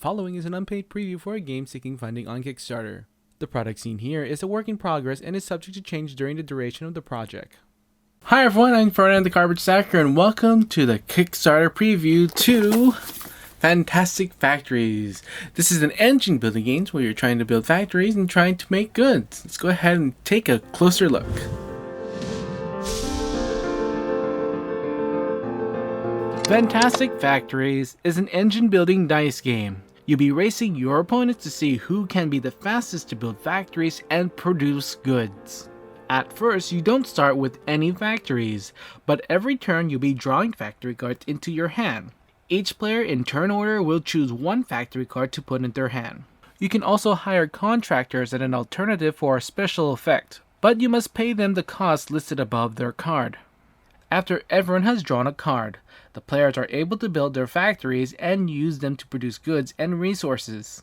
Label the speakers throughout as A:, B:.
A: following is an unpaid preview for a game seeking funding on Kickstarter. The product seen here is a work in progress and is subject to change during the duration of the project. Hi everyone, I'm Ferdinand the Garbage Stacker and welcome to the Kickstarter preview to Fantastic Factories. This is an engine building game where you're trying to build factories and trying to make goods. Let's go ahead and take a closer look. Fantastic Factories is an engine building dice game. You'll be racing your opponents to see who can be the fastest to build factories and produce goods. At first, you don't start with any factories, but every turn you'll be drawing factory cards into your hand. Each player in turn order will choose one factory card to put in their hand. You can also hire contractors as an alternative for a special effect, but you must pay them the cost listed above their card. After everyone has drawn a card, the players are able to build their factories and use them to produce goods and resources.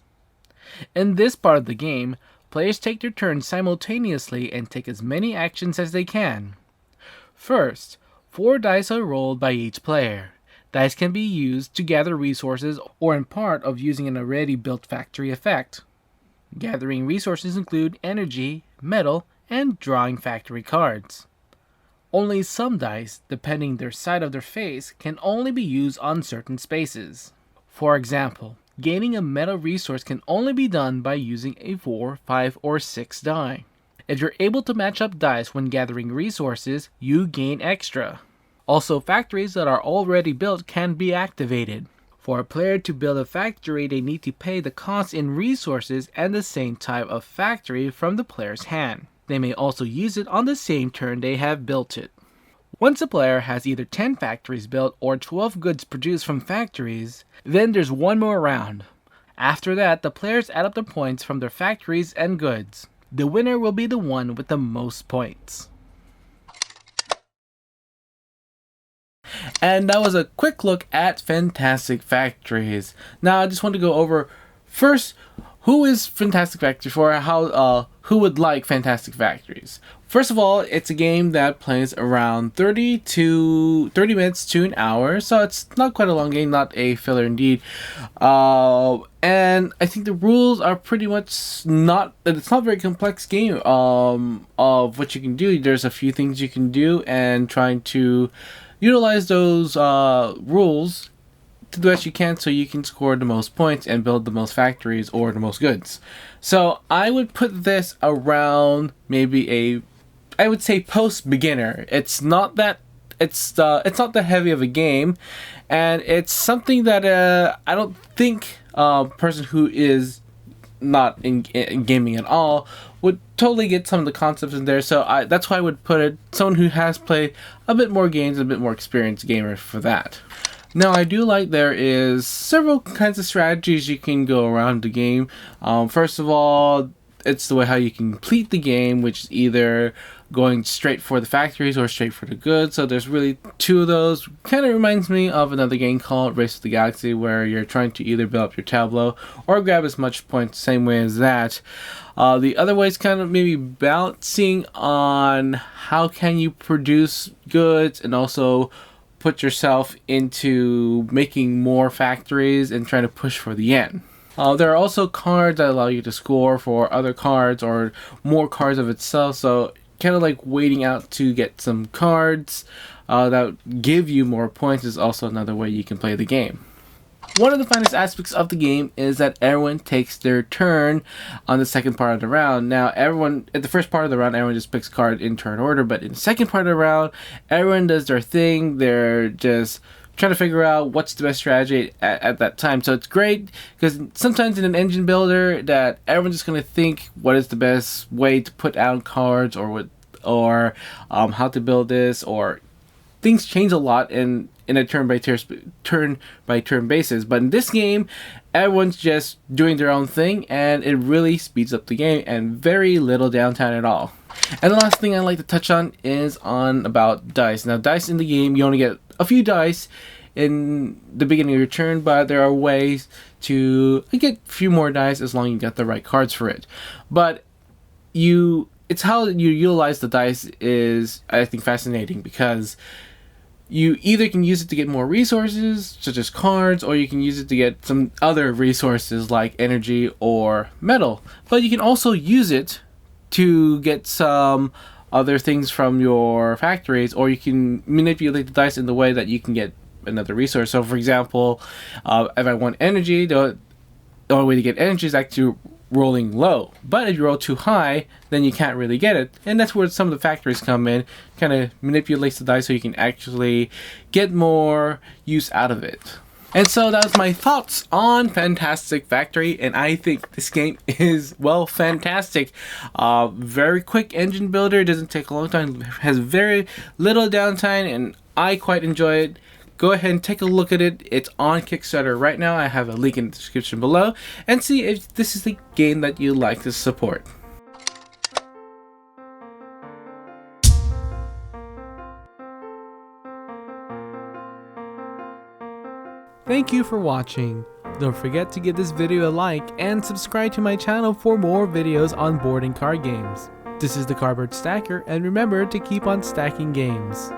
A: In this part of the game, players take their turns simultaneously and take as many actions as they can. First, 4 dice are rolled by each player. Dice can be used to gather resources or in part of using an already built factory effect. Gathering resources include energy, metal, and drawing factory cards. Only some dice, depending their side of their face, can only be used on certain spaces. For example, gaining a metal resource can only be done by using a 4, 5, or 6 die. If you're able to match up dice when gathering resources, you gain extra. Also, factories that are already built can be activated. For a player to build a factory, they need to pay the cost in resources and the same type of factory from the player's hand. They may also use it on the same turn they have built it. Once a player has either 10 factories built or 12 goods produced from factories, then there's one more round. After that, the players add up the points from their factories and goods. The winner will be the one with the most points. And that was a quick look at Fantastic Factories. Now I just want to go over first, who is Fantastic Factories for? Who would like Fantastic Factories? First of all, it's a game that plays around 30 minutes to an hour, so it's not quite a long game, not a filler indeed. And I think the rules are pretty much it's not a very complex game of what you can do. There's a few things you can do, and trying to utilize those rules to the best you can so you can score the most points and build the most factories or the most goods. So I would put this around maybe I would say post beginner. It's not that heavy of a game, and it's something that I don't think a person who is not in gaming at all would totally get some of the concepts in there. So that's why I would put it someone who has played a bit more games, a bit more experienced gamer for that. Now, I do like there is several kinds of strategies you can go around the game. First of all, it's the way how you can complete the game, which is either going straight for the factories or straight for the goods. So there's really 2 of those. Kind of reminds me of another game called Race to the Galaxy, where you're trying to either build up your tableau or grab as much points the same way as that. The other way is kind of maybe balancing on how can you produce goods and also put yourself into making more factories and trying to push for the end. There are also cards that allow you to score for other cards or more cards of itself, so kind of like waiting out to get some cards that give you more points is also another way you can play the game. One of the finest aspects of the game is that everyone takes their turn on the second part of the round. Now, at the first part of the round, everyone just picks card in turn order, but in the second part of the round, everyone does their thing. They're just trying to figure out what's the best strategy at that time. So it's great because sometimes in an engine builder that everyone's just going to think what is the best way to put out cards or how to build this, or things change a lot in a turn by turn basis. But in this game, everyone's just doing their own thing, and it really speeds up the game and very little downtime at all. And the last thing I'd like to touch on is about dice. Now, dice in the game, you only get a few dice in the beginning of your turn, but there are ways to get a few more dice as long as you get the right cards for it. But it's how you utilize the dice is, I think, fascinating, because You either can use it to get more resources, such as cards, or you can use it to get some other resources like energy or metal. But you can also use it to get some other things from your factories, or you can manipulate the dice in the way that you can get another resource. So for example, if I want energy, the only way to get energy is actually rolling low. But if you roll too high, then you can't really get it. And that's where some of the factories come in, kind of manipulates the dice so you can actually get more use out of it. And so that was my thoughts on Fantastic Factory, and I think this game is, well, fantastic. Very quick engine builder, doesn't take a long time, has very little downtime, and I quite enjoy it. Go ahead and take a look at it. It's on Kickstarter right now. I have a link in the description below, and see if this is the game that you'd like to support. Thank you for watching. Don't forget to give this video a like and subscribe to my channel for more videos on board and card games. This is the Cardboard Stacker, and remember to keep on stacking games.